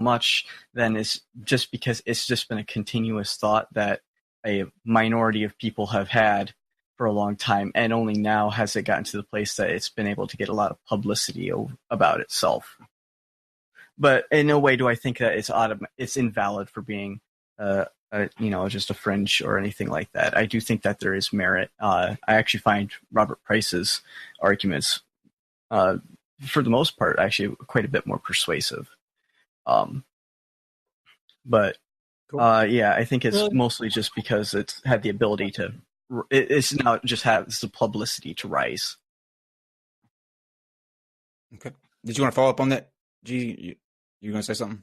much, then is just because it's just been a continuous thought that a minority of people have had for a long time, and only now has it gotten to the place that it's been able to get a lot of publicity about itself. But in no way do I think that it's invalid for being just a fringe or anything like that. I do think that there is merit. I actually find Robert Price's arguments, for the most part, actually quite a bit more persuasive. But Cool. I think it's mostly just because it's had the ability to. It's now just has the publicity to rise. Okay. Did you want to follow up on that? G, you going to say something?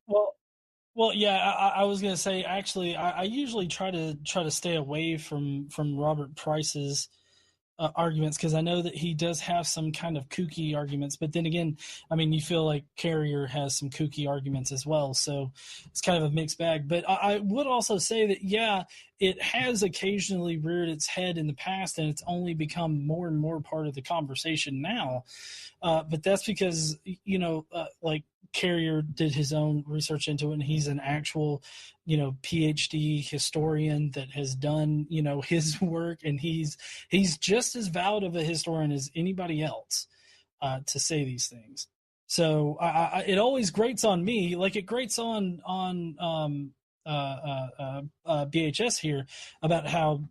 Well, yeah. I was going to say, actually, I usually try to stay away from Robert Price's arguments, because I know that he does have some kind of kooky arguments, but then again, I mean, you feel like Carrier has some kooky arguments as well, so it's kind of a mixed bag. But I would also say that, yeah, it has occasionally reared its head in the past, and it's only become more and more part of the conversation now. But that's because, like Carrier did his own research into it, and he's an actual, PhD historian that has done, his work, and he's just as valid of a historian as anybody else to say these things. So it always grates on me, like it grates on BHS here, about how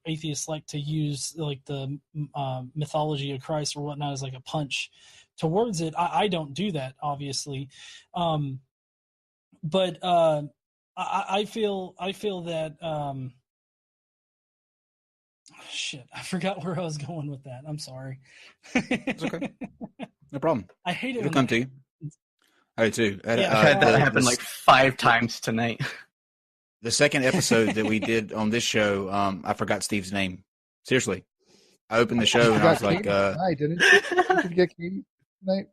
atheists like to use like the mythology of Christ or whatnot as like a punch towards it. I don't do that, obviously, but I feel that shit, I forgot where I was going with that. I'm sorry. It's okay. No problem. I hate it. It'll come to you. I do too. I've had that happen like 5 times tonight. The second episode that we did on this show, I forgot Steve's name. Seriously. I opened the show and I was like, I didn't. Did you get Katie tonight?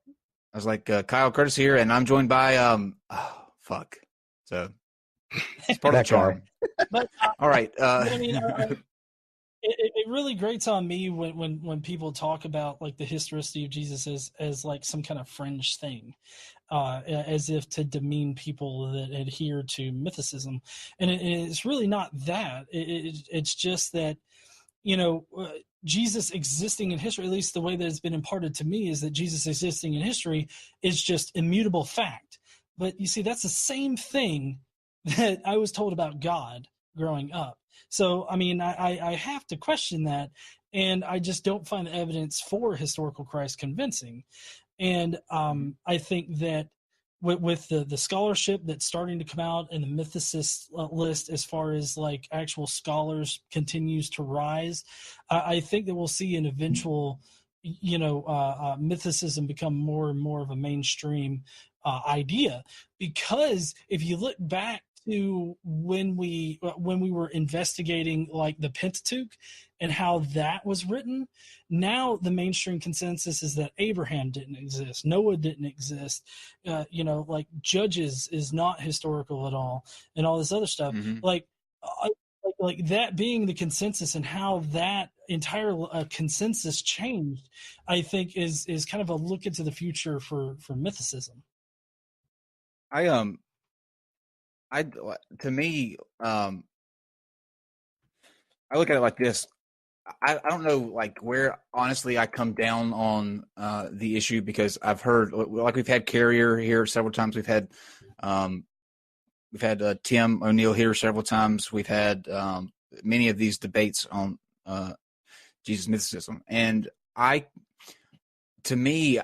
I was like, Kyle Curtis here, and I'm joined by fuck. So it's part of the charm. But, all right. I mean, it really grates on me when people talk about like the historicity of Jesus as like some kind of fringe thing, as if to demean people that adhere to mythicism, and it's really not that. It's just that Jesus existing in history, at least the way that it's been imparted to me, is that Jesus existing in history is just immutable fact. But you see, that's the same thing that I was told about God growing up. So, I mean, I have to question that, and I just don't find the evidence for historical Christ convincing. And I think that with the scholarship that's starting to come out and the mythicist list, as far as like actual scholars continues to rise, I think that we'll see an eventual, mythicism become more and more of a mainstream idea. Because if you look back to when we were investigating like the Pentateuch and how that was written, now the mainstream consensus is that Abraham didn't exist, Noah didn't exist, like Judges is not historical at all, and all this other stuff. Mm-hmm. Like that being the consensus, and how that entire consensus changed, I think is kind of a look into the future for mythicism. To me, I look at it like this. I don't know, like, where honestly I come down on the issue, because I've heard, like, we've had Carrier here several times. We've had Tim O'Neill here several times. We've had many of these debates on Jesus mythicism, and to me,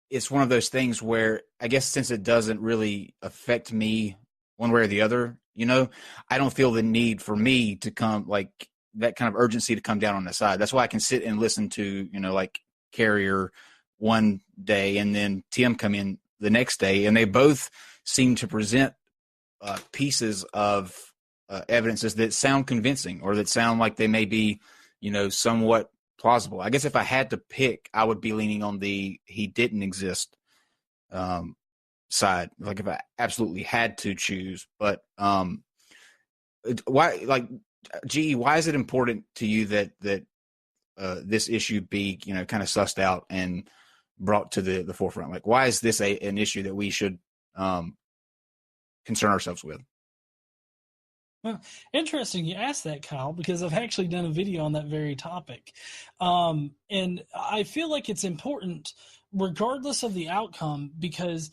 it's one of those things where I guess since it doesn't really affect me one way or the other, I don't feel the need for me to come, like, that kind of urgency to come down on the side. That's why I can sit and listen to, like Carrier one day and then Tim come in the next day, and they both seem to present pieces of evidences that sound convincing, or that sound like they may be, somewhat plausible. I guess if I had to pick, I would be leaning on the he didn't exist side, like if I absolutely had to choose. But why, like, GE, why is it important to you that this issue be, kind of sussed out and brought to the forefront? Like, why is this an issue that we should concern ourselves with. Well, interesting you asked that, Kyle, because I've actually done a video on that very topic. And I feel like it's important regardless of the outcome, because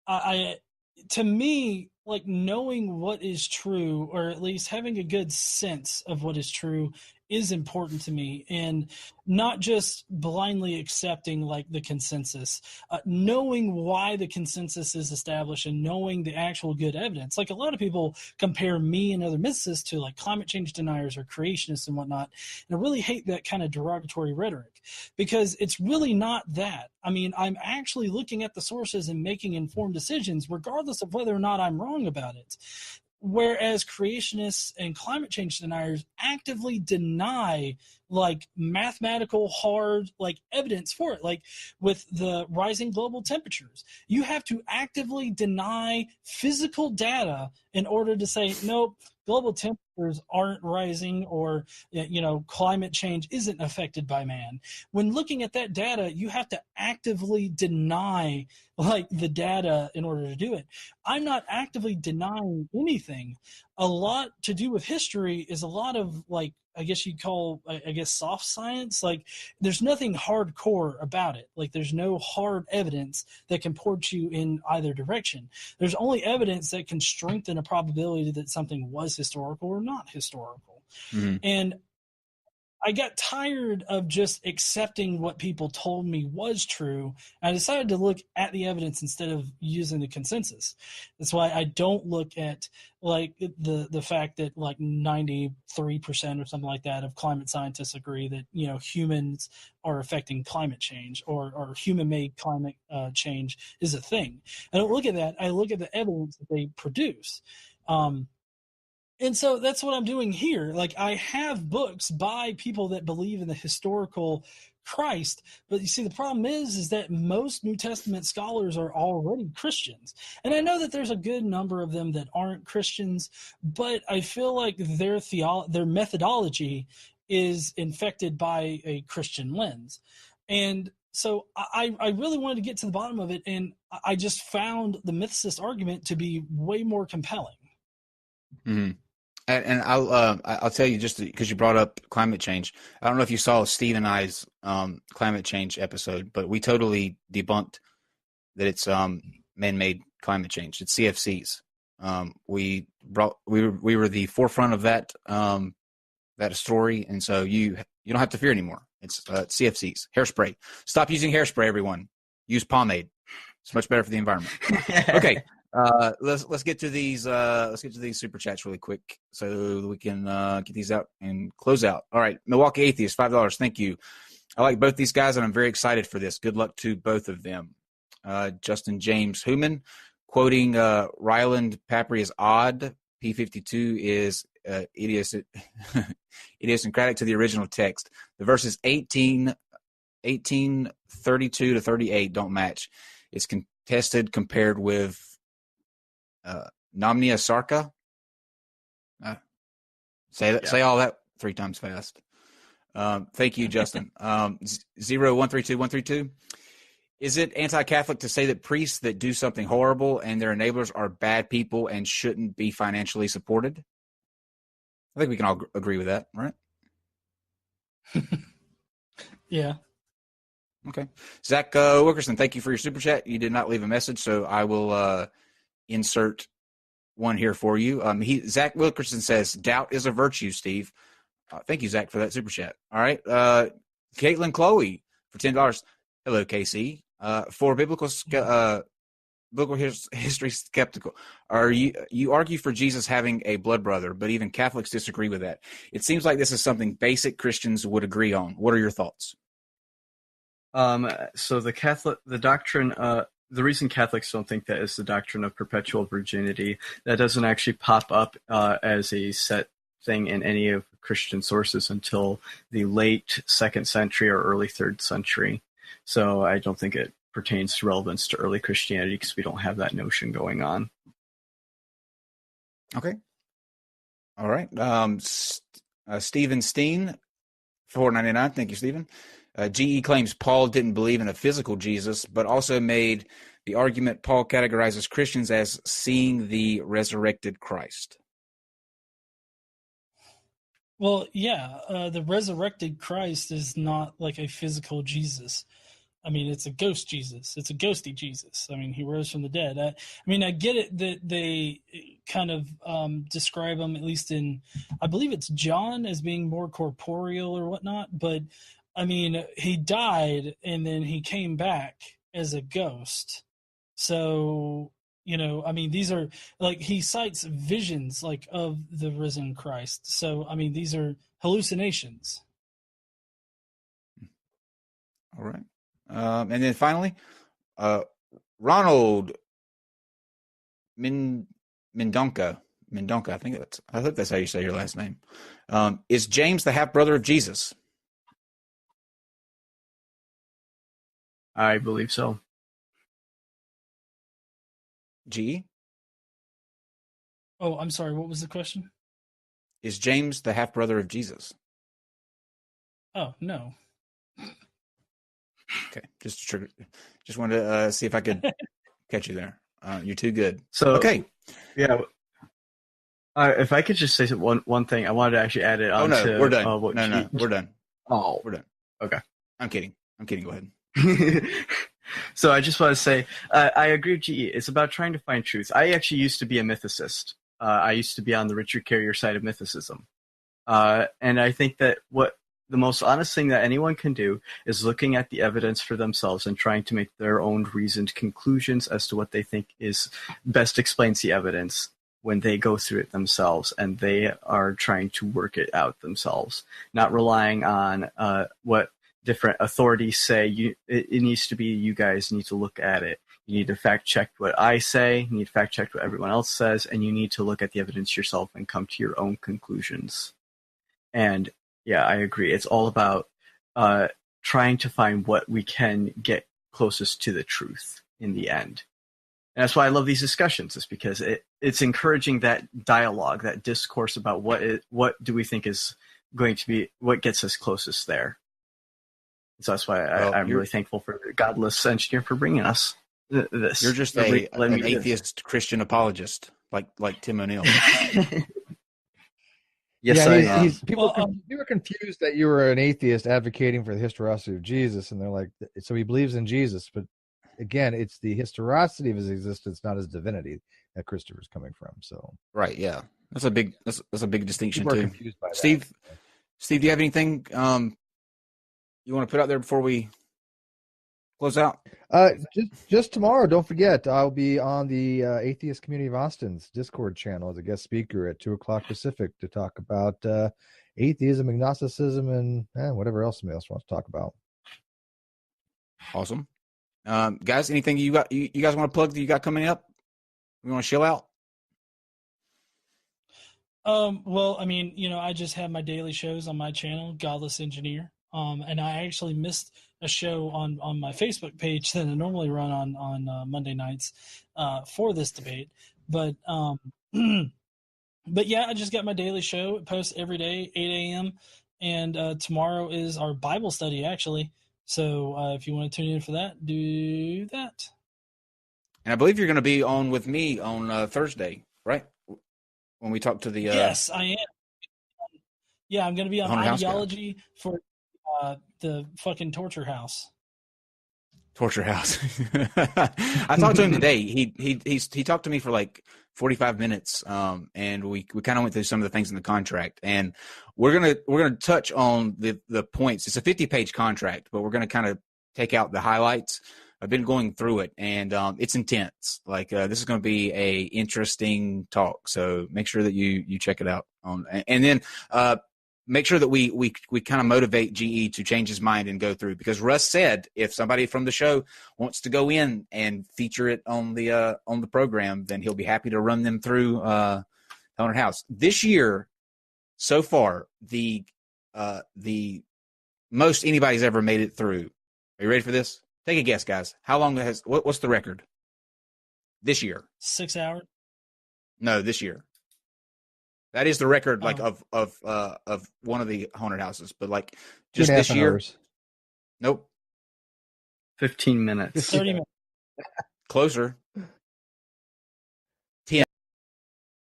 to me, like, knowing what is true, or at least having a good sense of what is true, is important to me, and not just blindly accepting like the consensus, knowing why the consensus is established and knowing the actual good evidence. Like, a lot of people compare me and other mythicists to like climate change deniers or creationists and whatnot. And I really hate that kind of derogatory rhetoric, because it's really not that. I mean, I'm actually looking at the sources and making informed decisions regardless of whether or not I'm wrong about it. Whereas creationists and climate change deniers actively deny like mathematical hard like evidence for it. Like with the rising global temperatures, you have to actively deny physical data in order to say, nope, global temperatures aren't rising, or, you know, climate change isn't affected by man. When looking at that data, you have to actively deny like the data in order to do it. I'm not actively denying anything. A lot to do with history is a lot of like, I guess you'd call, I guess, soft science. Like, there's nothing hardcore about it. Like, there's no hard evidence that can point you in either direction. There's only evidence that can strengthen a probability that something was historical or not historical. Mm-hmm. And I got tired of just accepting what people told me was true. I decided to look at the evidence instead of using the consensus. That's why I don't look at like the fact that like 93% or something like that of climate scientists agree that, you know, humans are affecting climate change, or human-made climate change is a thing. I don't look at that. I look at the evidence that they produce. And so that's what I'm doing here. Like, I have books by people that believe in the historical Christ, but you see, the problem is that most New Testament scholars are already Christians. And I know that there's a good number of them that aren't Christians, but I feel like their methodology is infected by a Christian lens. And so I really wanted to get to the bottom of it, and I just found the mythicist argument to be way more compelling. Mm-hmm. And I'll tell you, just because you brought up climate change, I don't know if you saw Steve and I's climate change episode, but we totally debunked that it's man-made climate change. It's CFCs. We were the forefront of that story, and so you don't have to fear anymore. It's CFCs, hairspray. Stop using hairspray, everyone. Use pomade. It's much better for the environment. Okay. Let's get to these super chats really quick so we can get these out and close out. All right, Milwaukee Atheist, $5. Thank you. I like both these guys and I'm very excited for this. Good luck to both of them. Justin James Human, quoting Ryland Papri is odd. P52 is idiosyncratic to the original text. The verses 18:32 to 38 don't match. It's contested compared with Nomnia Sarka. Say all that 3 times fast. Thank you, Justin. 0132132. Is it anti-Catholic to say that priests that do something horrible and their enablers are bad people and shouldn't be financially supported? I think we can all agree with that, right? Yeah. Okay. Zach Wilkerson, thank you for your super chat. You did not leave a message, so I will insert one here for you. Zach Wilkerson says, doubt is a virtue, Steve. Thank you, Zach, for that super chat. All right. Caitlin Chloe for $10. Hello, KC. For biblical history skeptical, you argue for Jesus having a blood brother, but even Catholics disagree with that. It seems like this is something basic Christians would agree on. What are your thoughts? So the doctrine, the reason Catholics don't think that is the doctrine of perpetual virginity. That doesn't actually pop up as a set thing in any of Christian sources until the late 2nd century or early 3rd century. So I don't think it pertains to relevance to early Christianity because we don't have that notion going on. Okay. All right. Stephen Steen, $4.99. Thank you, Stephen. GE claims Paul didn't believe in a physical Jesus, but also made the argument Paul categorizes Christians as seeing the resurrected Christ. Well, yeah, the resurrected Christ is not like a physical Jesus. I mean, it's a ghost Jesus. It's a ghosty Jesus. I mean, he rose from the dead. I mean, I get it that they kind of describe him, at least in, I believe it's John, as being more corporeal or whatnot. But, I mean, he died and then he came back as a ghost. So, you know, I mean, these are, like, he cites visions, like, of the risen Christ. So, I mean, these are hallucinations. All right. And then finally, Ronald Mendonca, I hope that's how you say your last name. Is James the half brother of Jesus? I believe so. G. Oh, I'm sorry. What was the question? Is James the half brother of Jesus? Oh, no. Okay, just wanted to see if I could catch you there. You're too good. So okay, yeah. If I could just say one thing, I wanted to actually add it on. Oh no, we're done. No, we're done. Oh, we're done. Okay. I'm kidding. Go ahead. So I just want to say I agree with GE. It's about trying to find truth. I actually used to be a mythicist. I used to be on the Richard Carrier side of mythicism, and I think that what the most honest thing that anyone can do is looking at the evidence for themselves and trying to make their own reasoned conclusions as to what they think is best explains the evidence when they go through it themselves and they are trying to work it out themselves, not relying on what different authorities say. It needs to be, you guys need to look at it. You need to fact check what I say, you need to fact check what everyone else says, and you need to look at the evidence yourself and come to your own conclusions. And yeah, I agree. It's all about trying to find what we can get closest to the truth in the end. And that's why I love these discussions, is because it's encouraging that dialogue, that discourse about what do we think is going to be, what gets us closest there. So that's why I'm really thankful for Godless Engineer for bringing us this. You're just an atheist Christian apologist, like Tim O'Neill. Yes, yeah, I am. People were confused that you were an atheist advocating for the historicity of Jesus, and they're like, so he believes in Jesus, but again, it's the historicity of his existence, not his divinity, that Christopher's coming from. So right, yeah, that's a big distinction people too. are confused by that. Steve, do you have anything you want to put out there before we close out? Just tomorrow, don't forget, I'll be on the Atheist Community of Austin's Discord channel as a guest speaker at 2:00 Pacific to talk about atheism, agnosticism, and whatever else somebody else wants to talk about. Awesome. Guys, anything you guys want to plug that you got coming up? We want to chill out? Well, I mean, I just have my daily shows on my channel, Godless Engineer. And I actually missed a show on my Facebook page that I normally run on Monday nights for this debate. But but yeah, I just got my daily show. It posts every day, 8 a.m. And tomorrow is our Bible study, actually. So if you want to tune in for that, do that. And I believe you're going to be on with me on Thursday, right? When we talk to the yes, I am. Yeah, I'm going to be on ideology for the fucking torture house. Torture house. I talked to him today. He talked to me for like 45 minutes, and we kind of went through some of the things in the contract, and we're gonna touch on the points. It's a 50-page contract, but we're gonna kind of take out the highlights. I've been going through it, and it's intense. Like this is going to be a interesting talk, so make sure that you check it out and then make sure that we kind of motivate GE to change his mind and go through, because Russ said if somebody from the show wants to go in and feature it on the program, then he'll be happy to run them through Haunted House. This year, so far, the most anybody's ever made it through. Are you ready for this? Take a guess, guys. How long what's the record this year? 6 hours? No, this year. That is the record, like of one of the haunted houses, but like just this year. Hours. Nope. 15 minutes. 30 minutes. Closer.